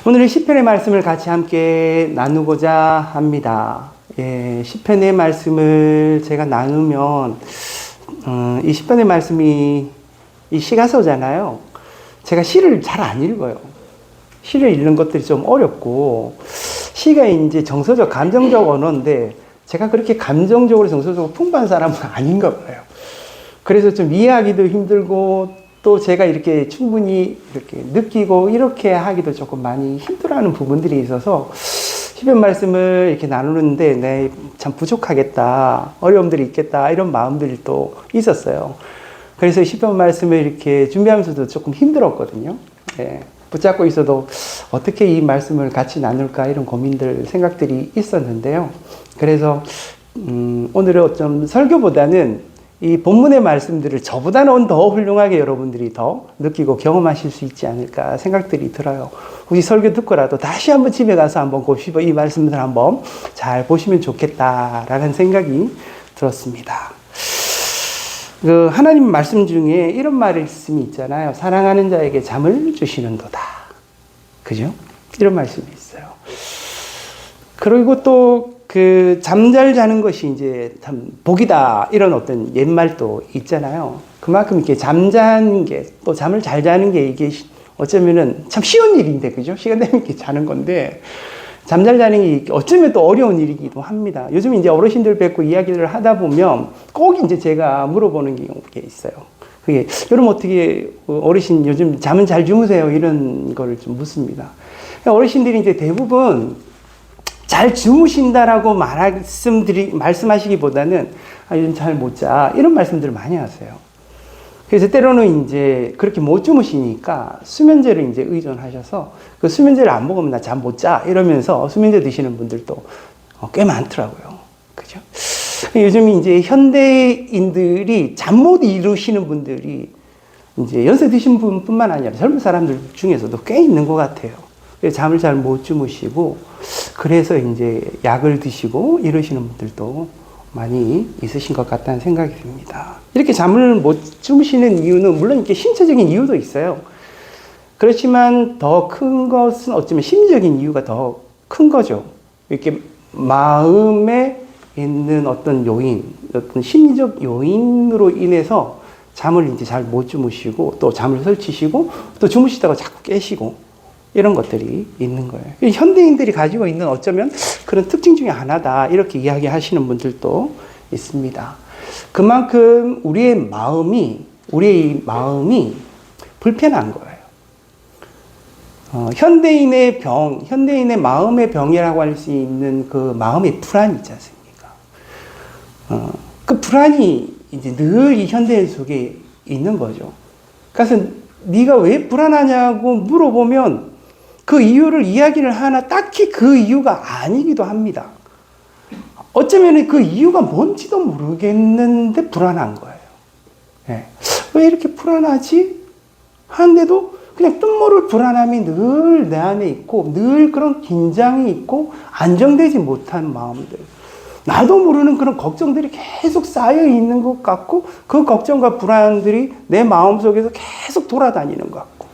오늘은 시편의 말씀을 같이 함께 나누고자 합니다. 예, 시편의 말씀을 제가 나누면 이 시편의 말씀이 이 시가서잖아요. 제가 시를 잘 안 읽어요. 시를 읽는 것들이 좀 어렵고, 시가 이제 정서적, 감정적 언어인데 제가 그렇게 감정적으로 정서적으로 풍부한 사람은 아닌가 봐요. 그래서 좀 이해하기도 힘들고, 또 제가 이렇게 충분히 이렇게 느끼고 이렇게 하기도 조금 많이 힘들어하는 부분들이 있어서 시편 말씀을 이렇게 나누는데 네, 참 부족하겠다, 어려움들이 있겠다, 이런 마음들이 또 있었어요. 그래서 시편 말씀을 이렇게 준비하면서도 조금 힘들었거든요. 예, 붙잡고 있어도 어떻게 이 말씀을 같이 나눌까, 이런 고민들, 생각들이 있었는데요. 그래서 오늘은 좀 설교보다는 이 본문의 말씀들을 저보다는 더 훌륭하게 여러분들이 더 느끼고 경험하실 수 있지 않을까 생각들이 들어요. 혹시 설교 듣고라도 다시 한번 집에 가서 한번 보시고 이 말씀들 한번 잘 보시면 좋겠다라는 생각이 들었습니다. 그 하나님 말씀 중에 이런 말씀이 있잖아요. 사랑하는 자에게 잠을 주시는도다. 그죠? 이런 말씀이 있어요. 그리고 또 그 잠잘 자는 것이 이제 참 복이다, 이런 어떤 옛말도 있잖아요. 그만큼 이렇게 잠자는 게, 또 잠을 잘 자는 게 이게 어쩌면은 참 쉬운 일인데, 그죠? 시간 되면 이렇게 자는 건데, 잠잘 자는 게 어쩌면 또 어려운 일이기도 합니다. 요즘 이제 어르신들 뵙고 이야기를 하다 보면 꼭 이제 제가 물어보는 게 있어요. 그게, 여러분 어떻게 어르신 요즘 잠은 잘 주무세요? 이런 거를 좀 묻습니다. 어르신들이 이제 대부분 잘 주무신다라고 말씀하시기보다는 요즘 잘 못 자, 이런 말씀들을 많이 하세요. 그래서 때로는 이제 그렇게 못 주무시니까 수면제를 이제 의존하셔서 그 수면제를 안 먹으면 나 잠 못 자, 이러면서 수면제 드시는 분들도 꽤 많더라고요. 그죠? 요즘 이제 현대인들이 잠 못 이루시는 분들이 이제 연세 드신 분뿐만 아니라 젊은 사람들 중에서도 꽤 있는 것 같아요. 잠을 잘 못 주무시고, 그래서 이제 약을 드시고 이러시는 분들도 많이 있으신 것 같다는 생각이 듭니다. 이렇게 잠을 못 주무시는 이유는 물론 이렇게 신체적인 이유도 있어요. 그렇지만 더 큰 것은 어쩌면 심리적인 이유가 더 큰 거죠. 이렇게 마음에 있는 어떤 요인, 어떤 심리적 요인으로 인해서 잠을 이제 잘 못 주무시고, 또 잠을 설치시고, 또 주무시다가 자꾸 깨시고, 이런 것들이 있는 거예요. 현대인들이 가지고 있는 어쩌면 그런 특징 중에 하나다, 이렇게 이야기하시는 분들도 있습니다. 그만큼 우리의 마음이 불편한 거예요. 현대인의 마음의 병이라고 할 수 있는 그 마음의 불안이 있지 않습니까? 그 불안이 이제 늘 이 현대인 속에 있는 거죠. 그래서 네가 왜 불안하냐고 물어보면 그 이유를 이야기를 하나 딱히 그 이유가 아니기도 합니다. 어쩌면 그 이유가 뭔지도 모르겠는데 불안한 거예요. 네. 왜 이렇게 불안하지? 하는데도 그냥 뜻모를 불안함이 늘 내 안에 있고, 늘 그런 긴장이 있고, 안정되지 못한 마음들. 나도 모르는 그런 걱정들이 계속 쌓여 있는 것 같고, 그 걱정과 불안들이 내 마음속에서 계속 돌아다니는 것 같고.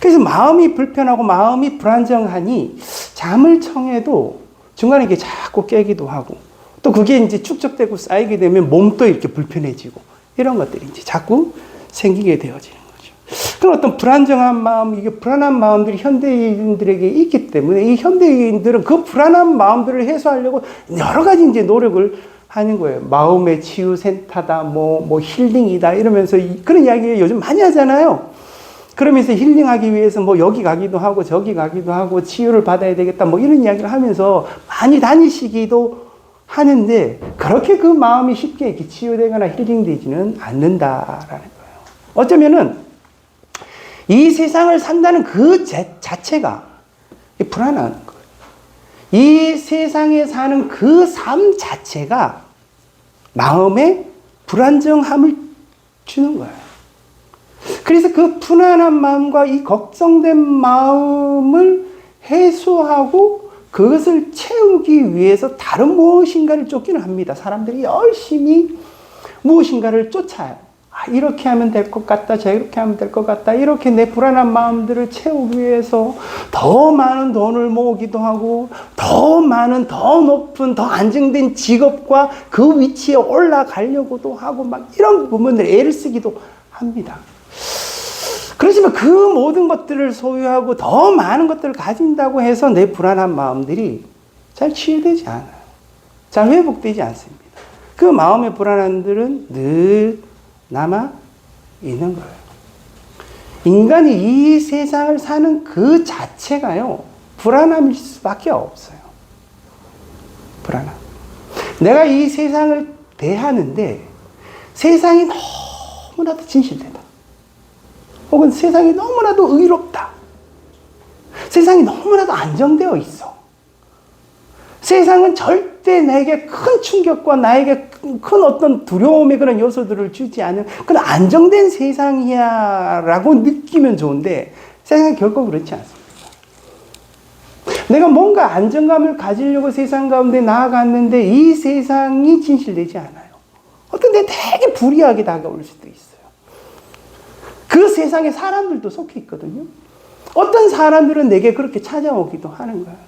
그래서 마음이 불편하고 마음이 불안정하니 잠을 청해도 중간에 이게 자꾸 깨기도 하고, 또 그게 이제 축적되고 쌓이게 되면 몸도 이렇게 불편해지고, 이런 것들이 이제 자꾸 생기게 되어지는 거죠. 그런 어떤 불안정한 마음, 이게 불안한 마음들이 현대인들에게 있기 때문에 이 현대인들은 그 불안한 마음들을 해소하려고 여러 가지 이제 노력을 하는 거예요. 마음의 치유 센터다, 뭐 힐링이다, 이러면서 그런 이야기 요즘 많이 하잖아요. 그러면서 힐링하기 위해서 뭐 여기 가기도 하고 저기 가기도 하고 치유를 받아야 되겠다, 뭐 이런 이야기를 하면서 많이 다니시기도 하는데, 그렇게 그 마음이 쉽게 이렇게 치유되거나 힐링되지는 않는다라는 거예요. 어쩌면은 이 세상을 산다는 그 자체가 불안한 거예요. 이 세상에 사는 그 삶 자체가 마음에 불안정함을 주는 거예요. 그래서 그 불안한 마음과 이 걱정된 마음을 해소하고 그것을 채우기 위해서 다른 무엇인가를 쫓기는 합니다. 사람들이 열심히 무엇인가를 쫓아요. 이렇게 하면 될 것 같다, 저렇게 하면 될 것 같다, 이렇게 내 불안한 마음들을 채우기 위해서 더 많은 돈을 모으기도 하고, 더 많은, 더 높은, 더 안정된 직업과 그 위치에 올라가려고도 하고, 막 이런 부분들 애를 쓰기도 합니다. 그렇지만 그 모든 것들을 소유하고 더 많은 것들을 가진다고 해서 내 불안한 마음들이 잘 치유되지 않아요. 잘 회복되지 않습니다. 그 마음의 불안함들은 늘 남아 있는 거예요. 인간이 이 세상을 사는 그 자체가요, 불안함일 수밖에 없어요. 불안함. 내가 이 세상을 대하는데 세상이 너무나도 진실되다. 혹은 세상이 너무나도 의롭다. 세상이 너무나도 안정되어 있어. 세상은 절대 나에게 큰 충격과 나에게 큰 어떤 두려움의 그런 요소들을 주지 않은 그런 안정된 세상이야 라고 느끼면 좋은데, 세상은 결코 그렇지 않습니다. 내가 뭔가 안정감을 가지려고 세상 가운데 나아갔는데 이 세상이 진실되지 않아요. 어떤 데 되게 불이하게 다가올 수도 있어요. 그 세상에 사람들도 속해 있거든요. 어떤 사람들은 내게 그렇게 찾아오기도 하는 거예요.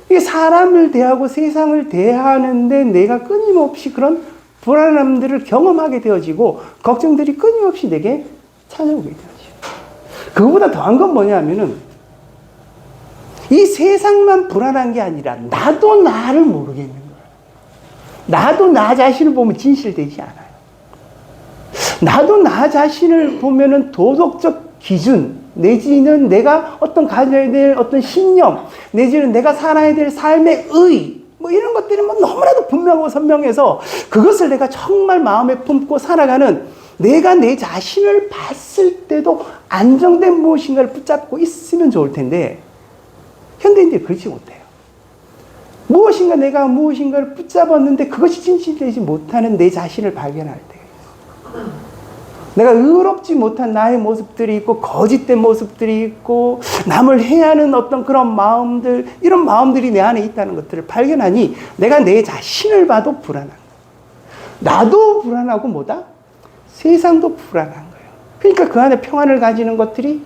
이게 사람을 대하고 세상을 대하는데 내가 끊임없이 그런 불안함들을 경험하게 되어지고 걱정들이 끊임없이 내게 찾아오게 되어지죠. 그거보다 더한 건 뭐냐면은 이 세상만 불안한 게 아니라 나도 나를 모르겠는 거예요. 나도 나 자신을 보면 진실되지 않아요. 나도 나 자신을 보면은 도덕적 기준, 내지는 내가 어떤 가져야 될 어떤 신념, 내지는 내가 살아야 될 삶의 의, 뭐 이런 것들이 뭐 너무나도 분명하고 선명해서 그것을 내가 정말 마음에 품고 살아가는, 내가 내 자신을 봤을 때도 안정된 무엇인가를 붙잡고 있으면 좋을 텐데 현대인들이 그렇지 못해요. 무엇인가 내가 무엇인가를 붙잡았는데 그것이 진실되지 못하는 내 자신을 발견할 때, 내가 의롭지 못한 나의 모습들이 있고 거짓된 모습들이 있고 남을 해하는 어떤 그런 마음들, 이런 마음들이 내 안에 있다는 것들을 발견하니 내가 내 자신을 봐도 불안한 거예요. 나도 불안하고 뭐다? 세상도 불안한 거예요. 그러니까 그 안에 평안을 가지는 것들이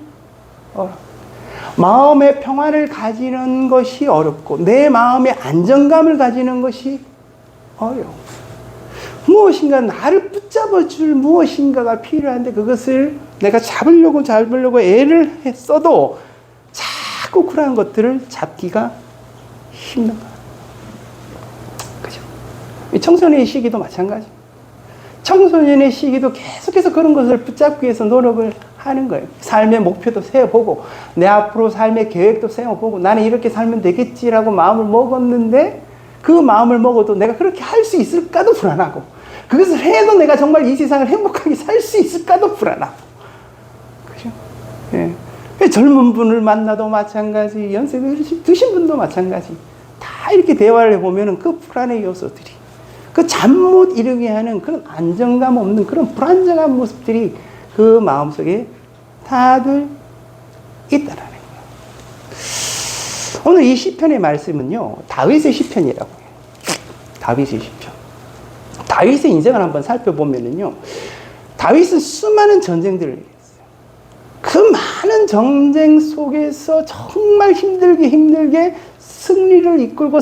마음의 평안을 가지는 것이 어렵고 내 마음의 안정감을 가지는 것이 어려워. 무엇인가 나를 붙잡아줄 무엇인가가 필요한데 그것을 내가 잡으려고 애를 했어도 자꾸 그러한 것들을 잡기가 힘든 거예요. 그죠? 청소년의 시기도 마찬가지. 청소년의 시기도 계속해서 그런 것을 붙잡기 위해서 노력을 하는 거예요. 삶의 목표도 세워보고 내 앞으로 삶의 계획도 세워보고 나는 이렇게 살면 되겠지라고 마음을 먹었는데 그 마음을 먹어도 내가 그렇게 할 수 있을까도 불안하고 그것을 해도 내가 정말 이 세상을 행복하게 살 수 있을까도 불안하고. 그죠? 예. 젊은 분을 만나도 마찬가지, 연세가 드신 분도 마찬가지. 다 이렇게 대화를 해보면 그 불안의 요소들이, 그 잠 못 이루게 하는 그런 안정감 없는 그런 불안정한 모습들이 그 마음속에 다들 있다라는 거예요. 오늘 이 시편의 말씀은요, 다윗의 시편이라고 해요. 다윗의 시편. 다윗의 인생을 한번 살펴보면은요, 다윗은 수많은 전쟁들을 했어요. 그 많은 전쟁 속에서 정말 힘들게 승리를 이끌고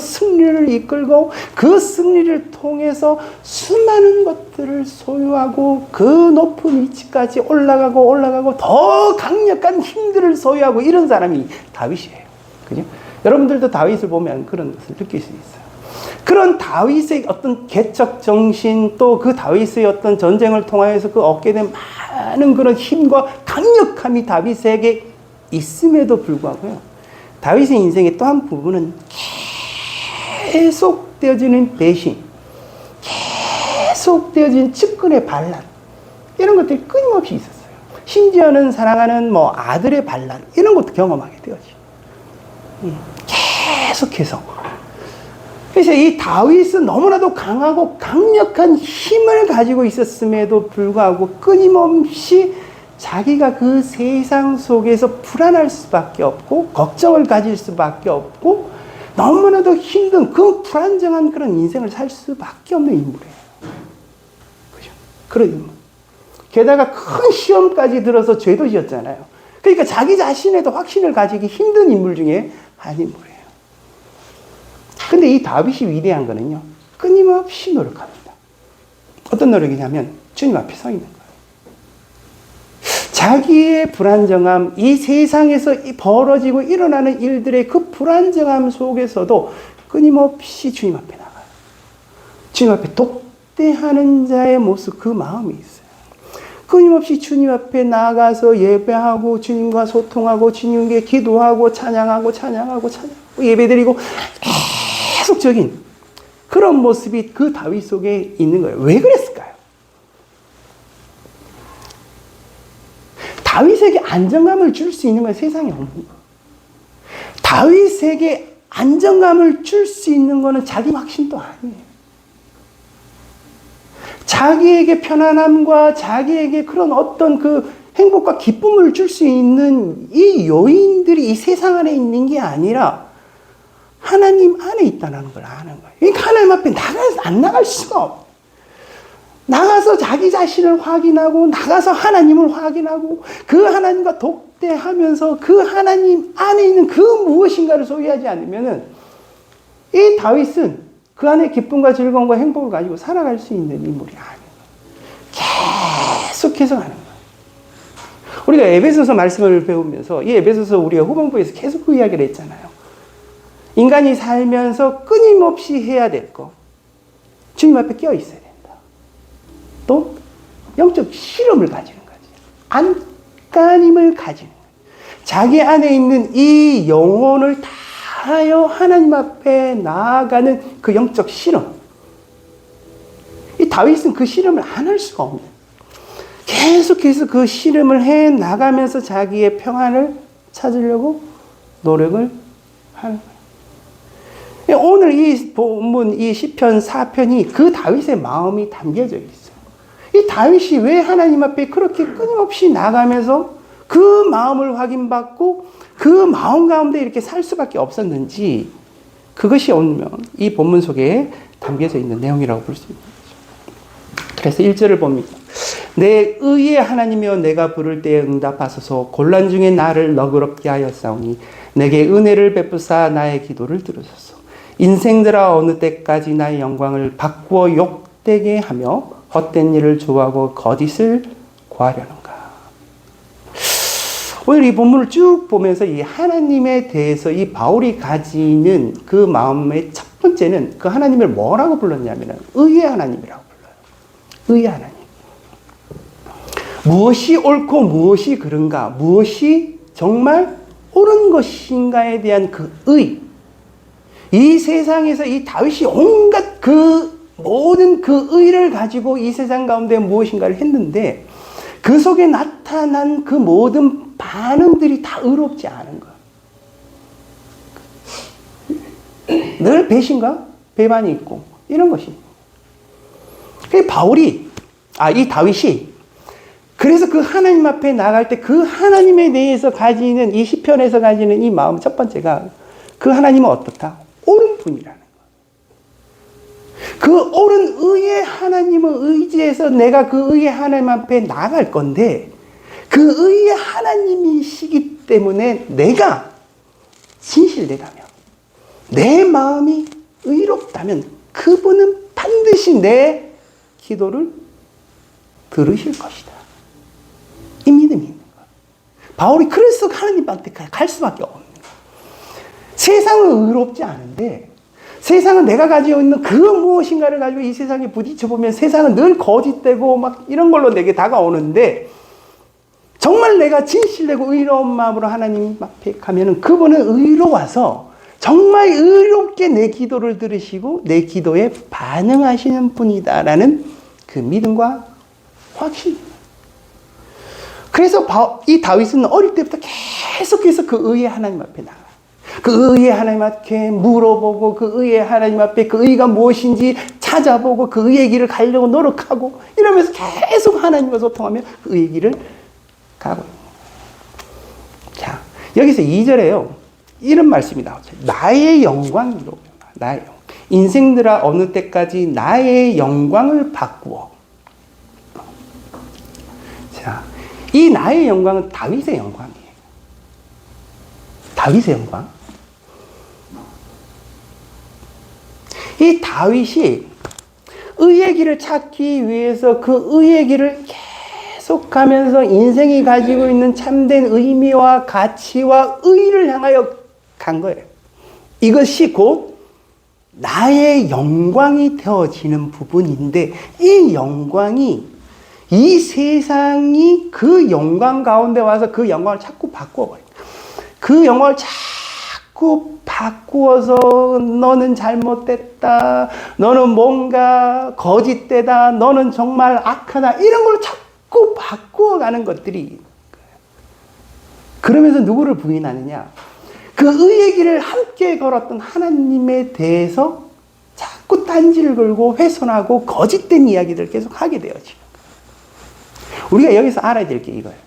그 승리를 통해서 수많은 것들을 소유하고 그 높은 위치까지 올라가고 더 강력한 힘들을 소유하고 이런 사람이 다윗이에요. 그죠? 여러분들도 다윗을 보면 그런 것을 느낄 수 있어요. 그런 다윗의 어떤 개척 정신, 또 그 다윗의 어떤 전쟁을 통하여서 그 얻게 된 많은 그런 힘과 강력함이 다윗에게 있음에도 불구하고요, 다윗의 인생의 또 한 부분은 계속되어지는 배신, 계속되어지는 측근의 반란, 이런 것들이 끊임없이 있었어요. 심지어는 사랑하는 아들의 반란, 이런 것도 경험하게 되어지. 계속해서. 그래서 이 다윗은 너무나도 강하고 강력한 힘을 가지고 있었음에도 불구하고 끊임없이 자기가 그 세상 속에서 불안할 수밖에 없고 걱정을 가질 수밖에 없고 너무나도 힘든 그 불안정한 그런 인생을 살 수밖에 없는 인물이에요. 그죠? 그런 인물. 게다가 큰 시험까지 들어서 죄도 지었잖아요. 그러니까 자기 자신에도 확신을 가지기 힘든 인물 중에 한 인물이에요. 근데 이 다윗이 위대한 거는요, 끊임없이 노력합니다. 어떤 노력이냐면 주님 앞에 서 있는 거예요. 자기의 불안정함, 이 세상에서 벌어지고 일어나는 일들의 그 불안정함 속에서도 끊임없이 주님 앞에 나가요. 주님 앞에 독대하는 자의 모습, 그 마음이 있어요. 끊임없이 주님 앞에 나가서 예배하고 주님과 소통하고 주님께 기도하고 찬양하고 예배드리고 계속적인 그런 모습이 그 다윗 속에 있는 거예요. 왜 그랬을까요? 다윗에게 안정감을 줄 수 있는 건 세상에 없는 거예요. 다윗에게 안정감을 줄 수 있는 것은 자기 확신도 아니에요. 자기에게 편안함과 자기에게 그런 어떤 그 행복과 기쁨을 줄 수 있는 이 요인들이 이 세상 안에 있는 게 아니라 하나님 안에 있다는 걸 아는 거예요. 그러니까 하나님 앞에 안 나갈 수가 없어요. 나가서 자기 자신을 확인하고 나가서 하나님을 확인하고 그 하나님과 독대하면서 그 하나님 안에 있는 그 무엇인가를 소유하지 않으면은 이 다윗은 그 안에 기쁨과 즐거움과 행복을 가지고 살아갈 수 있는 인물이 아니에요. 계속해서 가는 거예요. 우리가 에베소서 말씀을 배우면서 이 에베소서 우리가 후반부에서 계속 그 이야기를 했잖아요. 인간이 살면서 끊임없이 해야 될 거, 주님 앞에 껴 있어야 된다. 또 영적 실험을 가지는 거지. 안간힘을 가지는 거예요. 자기 안에 있는 이 영혼을 다하여 하나님 앞에 나아가는 그 영적 실험. 이 다윗은 그 실험을 안 할 수가 없는 거예요. 계속해서 그 실험을 해 나가면서 자기의 평안을 찾으려고 노력을 하는 거예요. 오늘 이 본문, 이 시편 4편이 그 다윗의 마음이 담겨져 있어요. 이 다윗이 왜 하나님 앞에 그렇게 끊임없이 나가면서 그 마음을 확인받고 그 마음 가운데 이렇게 살 수밖에 없었는지, 그것이 오늘 이 본문 속에 담겨져 있는 내용이라고 볼 수 있는 거죠. 그래서 1절을 봅니다. 내 의의 하나님이여 내가 부를 때에 응답하소서. 곤란 중에 나를 너그럽게 하였사오니 내게 은혜를 베푸사 나의 기도를 들으소서. 인생들아 어느 때까지 나의 영광을 바꾸어 욕되게 하며 헛된 일을 좋아하고 거짓을 구하려는가. 오늘 이 본문을 쭉 보면서 이 하나님에 대해서 이 바울이 가지는 그 마음의 첫 번째는 그 하나님을 뭐라고 불렀냐면 의의 하나님이라고 불러요. 의의 하나님. 무엇이 옳고 무엇이 그른가, 무엇이 정말 옳은 것인가에 대한 그 의. 이 세상에서 이 다윗이 온갖 그 모든 그 의를 가지고 이 세상 가운데 무엇인가를 했는데 그 속에 나타난 그 모든 반응들이 다 의롭지 않은 거야. 늘 배신과 배반이 있고 이런 것이. 이 다윗이 그래서 그 하나님 앞에 나갈 때 그 하나님에 대해서 가지는 이 시편에서 가지는 이 마음 첫 번째가 그 하나님은 어떻다? 옳은 분이라는 거예요. 그 옳은 의의 하나님을 의지해서 내가 그 의의 하나님 앞에 나갈 건데 그 의의 하나님이시기 때문에 내가 진실되다면 내 마음이 의롭다면 그분은 반드시 내 기도를 들으실 것이다. 이 믿음이 있는 거예요. 바울이 그래서 하나님한테 갈 수밖에 없는 거예요. 세상은 의롭지 않은데 세상은 내가 가지고 있는 그 무엇인가를 가지고 이 세상에 부딪혀보면 세상은 늘 거짓되고 막 이런 걸로 내게 다가오는데 정말 내가 진실되고 의로운 마음으로 하나님 앞에 가면은 그분은 의로워서 정말 의롭게 내 기도를 들으시고 내 기도에 반응하시는 분이다라는 그 믿음과 확신. 그래서 이 다윗은 어릴 때부터 계속해서 그 의의 하나님 앞에 나가요. 그 의의 하나님 앞에 물어보고 그 의의 하나님 앞에 그 의가 무엇인지 찾아보고 그 의의 길을 가려고 노력하고 이러면서 계속 하나님과 소통하며 그 의의 길을 가고 있는 거예요. 자, 여기서 2절에요. 이런 말씀이 나오죠. 나의 영광으로. 나의 영광. 인생들아 어느 때까지 나의 영광을 바꾸어. 자, 이 나의 영광은 다윗의 영광이에요. 다윗의 영광. 이 다윗이 의의 길을 찾기 위해서 그 의의 길을 계속 가면서 인생이 가지고 있는 참된 의미와 가치와 의의를 향하여 간 거예요. 이것이 곧 나의 영광이 되어지는 부분인데, 이 영광이, 이 세상이 그 영광 가운데 와서 그 영광을 자꾸 바꿔버려요. 그 영광을 자꾸 바꾸어서 너는 잘못됐다, 너는 뭔가 거짓되다, 너는 정말 악하다, 이런 걸 자꾸 바꾸어가는 것들이, 그러면서 누구를 부인하느냐? 그 의의 길을 함께 걸었던 하나님에 대해서 자꾸 딴지를 걸고 훼손하고 거짓된 이야기들을 계속 하게 되어지는 거예요. 우리가 여기서 알아야 될 게 이거예요.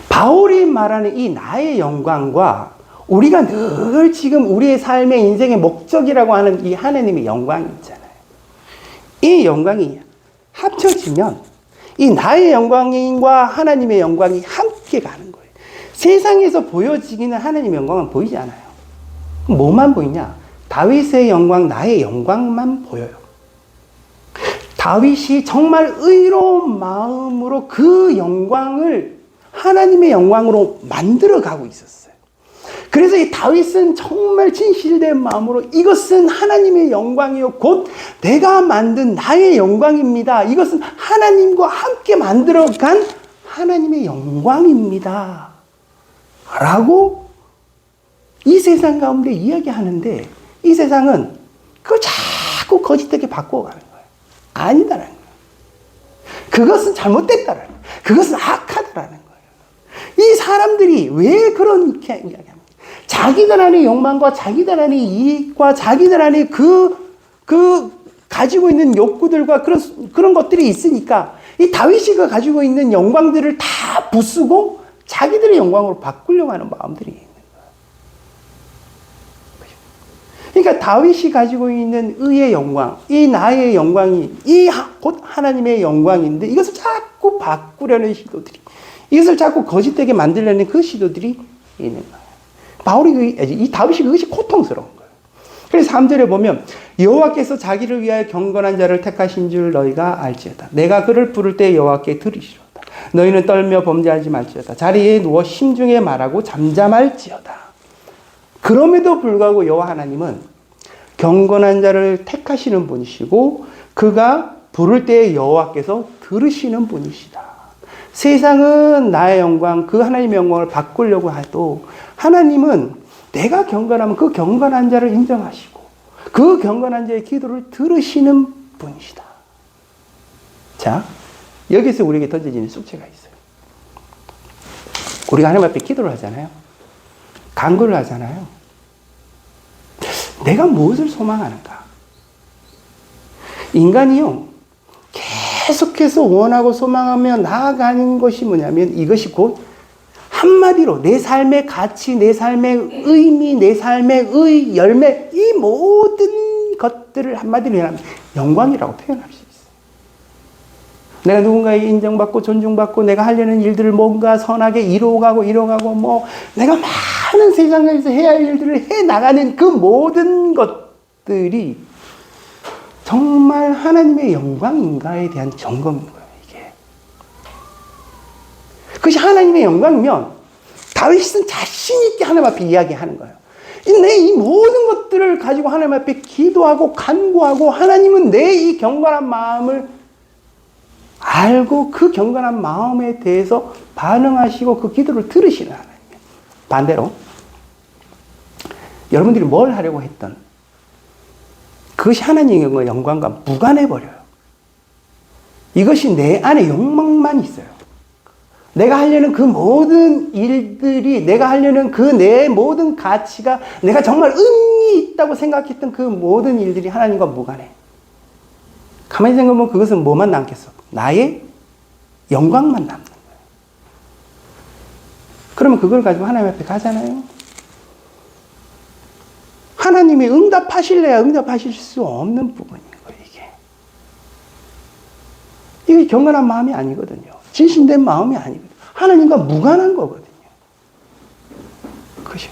바울이 말하는 이 나의 영광과 우리가 늘 지금 우리의 삶의 인생의 목적이라고 하는 이 하나님의 영광이 있잖아요. 이 영광이 합쳐지면 이 나의 영광과 하나님의 영광이 함께 가는 거예요. 세상에서 보여지기는 하나님의 영광은 보이지 않아요. 뭐만 보이냐? 다윗의 영광, 나의 영광만 보여요. 다윗이 정말 의로운 마음으로 그 영광을 하나님의 영광으로 만들어 가고 있었어요. 그래서 이 다윗은 정말 진실된 마음으로 이것은 하나님의 영광이요, 곧 내가 만든 나의 영광입니다. 이것은 하나님과 함께 만들어간 하나님의 영광입니다. 라고 이 세상 가운데 이야기하는데, 이 세상은 그걸 자꾸 거짓되게 바꿔가는 거예요. 아니다라는 거예요. 그것은 잘못됐다라는 거예요. 그것은 악하다라는 거예요. 이 사람들이 왜 그렇게 이야기합니까? 자기들 안의 욕망과 자기들 안의 이익과 자기들 안의 가지고 있는 욕구들과 그런 것들이 있으니까 이 다윗이 가지고 있는 영광들을 다 부수고 자기들의 영광으로 바꾸려고 하는 마음들이 있는 거예요. 그러니까 다윗이 가지고 있는 의의 영광, 이 나의 영광이 이 곧 하나님의 영광인데 이것을 자꾸 바꾸려는 시도들이, 이것을 자꾸 거짓되게 만들려는 그 시도들이 있는 거예요. 이 다윗이 그것이 고통스러운 거예요. 그래서 3절에 보면 여호와께서 자기를 위하여 경건한 자를 택하신 줄 너희가 알지어다. 내가 그를 부를 때 여호와께 들으시로다. 너희는 떨며 범죄하지 말지어다. 자리에 누워 심중에 말하고 잠잠할지어다. 그럼에도 불구하고 여호와 하나님은 경건한 자를 택하시는 분이시고 그가 부를 때 여호와께서 들으시는 분이시다. 세상은 나의 영광, 그 하나님의 영광을 바꾸려고 해도 하나님은 내가 경건하면 그 경건한 자를 인정하시고 그 경건한 자의 기도를 들으시는 분이시다. 자, 여기서 우리에게 던져지는 숙제가 있어요. 우리가 하나님 앞에 기도를 하잖아요. 간구를 하잖아요. 내가 무엇을 소망하는가? 인간이요, 계속해서 원하고 소망하며 나아가는 것이 뭐냐면 이것이 곧 한마디로 내 삶의 가치, 내 삶의 의미, 내 삶의 의, 열매, 이 모든 것들을 한마디로 얘기하면 영광이라고 표현할 수 있어요. 내가 누군가에게 인정받고 존중받고 내가 하려는 일들을 뭔가 선하게 이루어가고 내가 많은 세상에서 해야 할 일들을 해나가는 그 모든 것들이 정말 하나님의 영광인가에 대한 점검인 거예요, 이게. 그것이 하나님의 영광이면 다윗은 자신있게 하나님 앞에 이야기하는 거예요. 내 이 모든 것들을 가지고 하나님 앞에 기도하고 간구하고 하나님은 내 이 경건한 마음을 알고 그 경건한 마음에 대해서 반응하시고 그 기도를 들으시는 하나님이에요. 반대로 여러분들이 뭘 하려고 했던 그것이 하나님의 영광과 무관해버려요. 이것이 내 안에 욕망만 있어요. 내가 하려는 그 모든 일들이, 내가 하려는 그 내 모든 가치가 내가 정말 의미 있다고 생각했던 그 모든 일들이 하나님과 무관해. 가만히 생각해보면 그것은 뭐만 남겠어? 나의 영광만 남는 거예요. 그러면 그걸 가지고 하나님 앞에 가잖아요. 하나님이 응답하실래야 응답하실 수 없는 부분인 거예요, 이게. 이게 경건한 마음이 아니거든요. 진실된 마음이 아니거든요. 하나님과 무관한 거거든요. 그죠?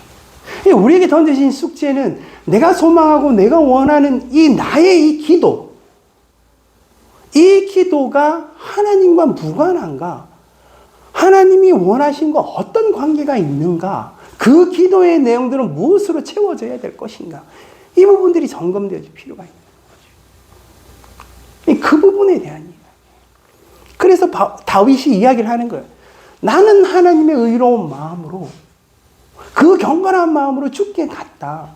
우리에게 던져진 숙제는 내가 소망하고 내가 원하는 이 나의 이 기도, 이 기도가 하나님과 무관한가? 하나님이 원하신 거 어떤 관계가 있는가? 그 기도의 내용들은 무엇으로 채워져야 될 것인가? 이 부분들이 점검되어질 필요가 있는 거죠. 그 부분에 대한 이야기. 그래서 다윗이 이야기를 하는 거예요. 나는 하나님의 의로운 마음으로, 그 경건한 마음으로 주께 갔다.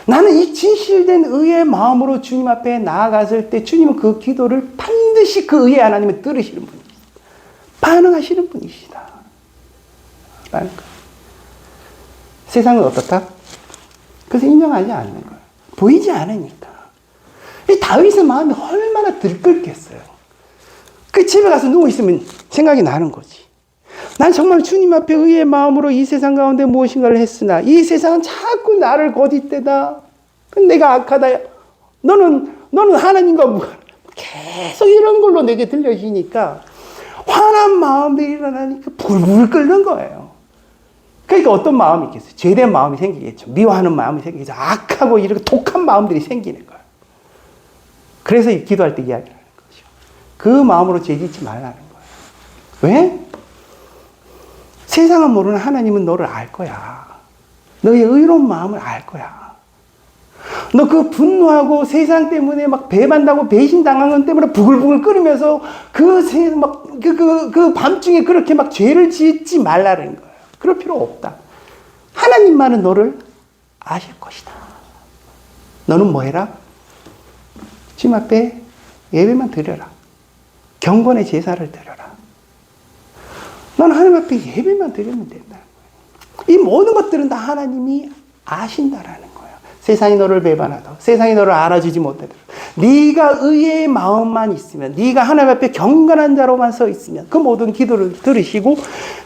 나는 이 진실된 의의 마음으로 주님 앞에 나아갔을 때 주님은 그 기도를 반드시 그 의의 하나님을 들으시는 분이시다. 반응하시는 분이시다. 라는 거예요. 세상은 어떻다? 그래서 인정하지 않는 거예요. 보이지 않으니까. 이 다윗의 마음이 얼마나 들끓겠어요. 그 집에 가서 누워있으면 생각이 나는 거지. 난 정말 주님 앞에 의의 마음으로 이 세상 가운데 무엇인가를 했으나 이 세상은 자꾸 나를 거짓대다. 내가 악하다. 너는 하나님과 무관하다. 계속 이런 걸로 내게 들려지니까 화난 마음들이 일어나니까 불불 끓는 거예요. 그러니까 어떤 마음이 있겠어요? 죄된 마음이 생기겠죠. 미워하는 마음이 생기겠죠. 악하고 이렇게 독한 마음들이 생기는 거예요. 그래서 기도할 때 이야기를 하는 거죠. 그 마음으로 죄짓지 말라는 거예요. 왜? 세상은 모르는 하나님은 너를 알 거야. 너의 의로운 마음을 알 거야. 너 그 분노하고 세상 때문에 막 배반다고 배신당한 것 때문에 부글부글 끓으면서 그 밤중에 그렇게 막 죄를 짓지 말라는 거예요. 그럴 필요 없다. 하나님만은 너를 아실 것이다. 너는 뭐 해라? 주님 앞에 예배만 드려라. 경건의 제사를 드려라. 너는 하나님 앞에 예배만 드리면 된다는 거예요. 이 모든 것들은 다 하나님이 아신다라는 거예요. 세상이 너를 배반하다. 세상이 너를 알아주지 못하다. 네가 의의 마음만 있으면, 네가 하나님 앞에 경건한 자로만 서 있으면 그 모든 기도를 들으시고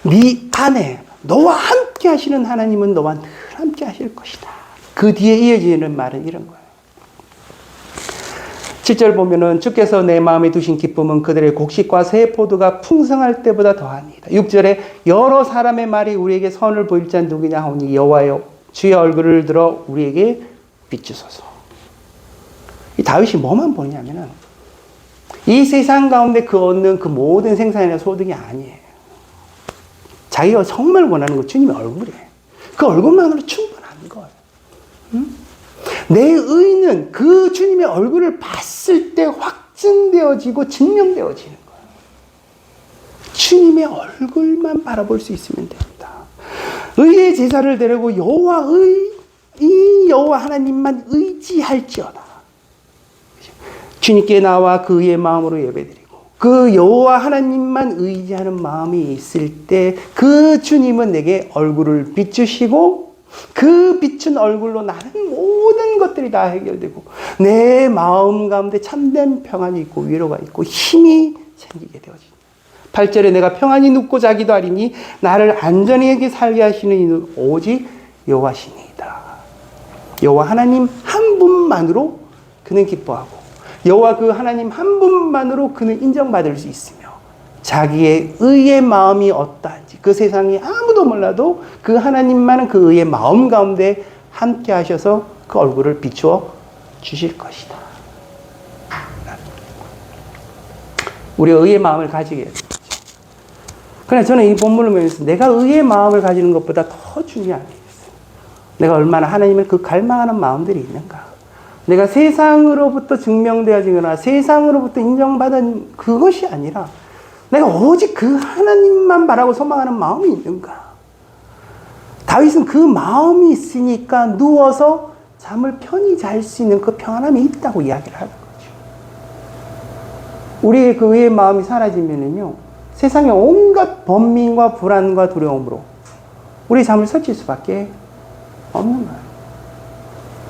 네 안에 너와 함께 하시는 하나님은 너와 늘 함께 하실 것이다. 그 뒤에 이어지는 말은 이런 거예요. 7절 보면은 주께서 내 마음에 두신 기쁨은 그들의 곡식과 새 포도가 풍성할 때보다 더하니이다. 6절에 여러 사람의 말이 우리에게 선을 보일 자 누구냐 하오니 여호와여 주의 얼굴을 들어 우리에게 비추소서. 이 다윗이 뭐만 보냐면은 이 세상 가운데 그 얻는 그 모든 생산이나 소득이 아니에요. 자기가 정말 원하는 건 주님의 얼굴이에요. 그 얼굴만으로 충분한 거예요. 내 의는 그 주님의 얼굴을 봤을 때 확증되어지고 증명되어지는 거예요. 주님의 얼굴만 바라볼 수 있으면 됩니다. 의의 제사를 드리고 여호와 하나님만 의지할지어다. 주님께 나와 그 의의 마음으로 예배드리고 그 여호와 하나님만 의지하는 마음이 있을 때 그 주님은 내게 얼굴을 비추시고 그 비춘 얼굴로 나는 모든 것들이 다 해결되고 내 마음 가운데 참된 평안이 있고 위로가 있고 힘이 생기게 되어집니다. 8절에 내가 평안히 눕고 자기도 하리니 나를 안전하게 살게 하시는 이는 오직 여호와시니이다. 여호와 하나님 한 분만으로 그는 기뻐하고 여호와 그 하나님 한 분만으로 그는 인정받을 수 있으며 자기의 의의 마음이 어떠한지 그 세상이 아무도 몰라도 그 하나님만은 그 의의 마음 가운데 함께 하셔서 그 얼굴을 비추어 주실 것이다. 우리 의의 마음을 가지게 해야 되죠. 그러나 저는 이 본문을 보면서 내가 의의 마음을 가지는 것보다 더 중요한 게 있어요. 내가 얼마나 하나님을 그 갈망하는 마음들이 있는가. 내가 세상으로부터 증명되어지거나 세상으로부터 인정받은 그것이 아니라 내가 오직 그 하나님만 바라고 소망하는 마음이 있는가. 다윗은 그 마음이 있으니까 누워서 잠을 편히 잘 수 있는 그 평안함이 있다고 이야기를 하는 거죠. 우리의 그 의의 마음이 사라지면은요, 세상의 온갖 번민과 불안과 두려움으로 우리 잠을 설칠 수밖에 없는 거예요.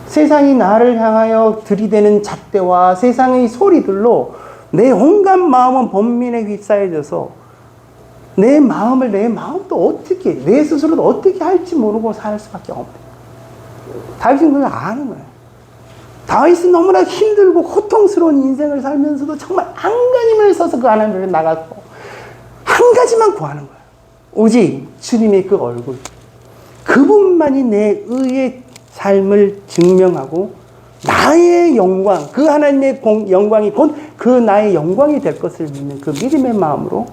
세상이 나를 향하여 들이대는 잣대와 세상의 소리들로 내 온갖 마음은 번민에 휩싸여져서 내 마음도 어떻게, 내 스스로도 어떻게 할지 모르고 살 수밖에 없는 거예요. 다윗은 그걸 아는 거예요. 다윗은 너무나 힘들고 고통스러운 인생을 살면서도 정말 안간힘을 써서 그 하나님을 나갔고 한 가지만 구하는 거야. 오직 주님의 그 얼굴. 그분만이 내 의의 삶을 증명하고 나의 영광, 그 하나님의 영광이 곧 그 나의 영광이 될 것을 믿는 그 믿음의 마음으로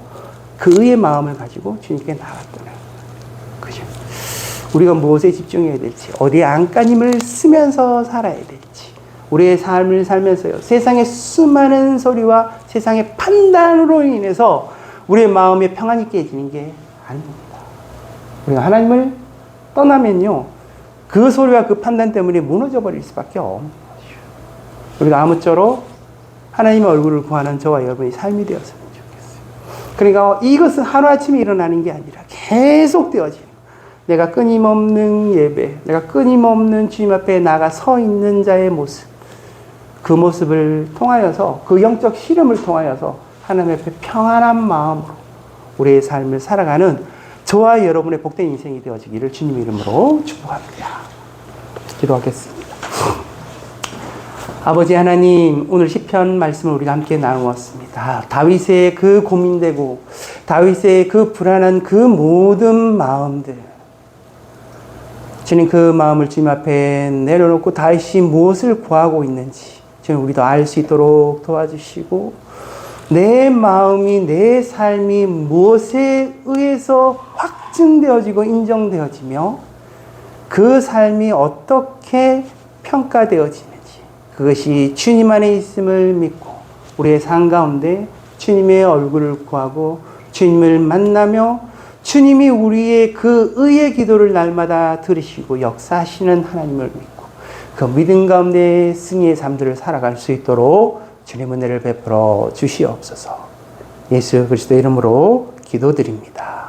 그 의의 마음을 가지고 주님께 나갔더라. 그죠? 우리가 무엇에 집중해야 될지, 어디에 안간힘을 쓰면서 살아야 될지, 우리의 삶을 살면서요, 세상의 수많은 소리와 세상의 판단으로 인해서 우리의 마음에 평안이 깨지는 게 아닙니다. 우리가 하나님을 떠나면요, 그 소리와 그 판단 때문에 무너져 버릴 수밖에 없는 것이죠. 우리가 아무쪼록 하나님의 얼굴을 구하는 저와 여러분의 삶이 되었으면 좋겠어요. 그러니까 이것은 하루아침에 일어나는 게 아니라 계속 되어지는, 내가 끊임없는 예배, 내가 끊임없는 주님 앞에 나가 서 있는 자의 모습, 그 모습을 통하여서, 그 영적 실험을 통하여서 하나님 앞에 평안한 마음으로 우리의 삶을 살아가는 저와 여러분의 복된 인생이 되어지기를 주님 이름으로 축복합니다. 기도하겠습니다. 아버지 하나님, 오늘 시편 말씀을 우리가 함께 나누었습니다. 다윗의 그 고민되고 다윗의 그 불안한 그 모든 마음들, 주님 그 마음을 주님 앞에 내려놓고 다윗이 무엇을 구하고 있는지 주님 우리도 알 수 있도록 도와주시고, 내 마음이, 내 삶이 무엇에 의해서 확증되어지고 인정되어지며 그 삶이 어떻게 평가되어지는지, 그것이 주님 안에 있음을 믿고 우리의 삶 가운데 주님의 얼굴을 구하고 주님을 만나며 주님이 우리의 그 의의 기도를 날마다 들으시고 역사하시는 하나님을 믿고 그 믿음 가운데 승리의 삶들을 살아갈 수 있도록 주님 은혜를 베풀어 주시옵소서. 예수 그리스도 이름으로 기도드립니다.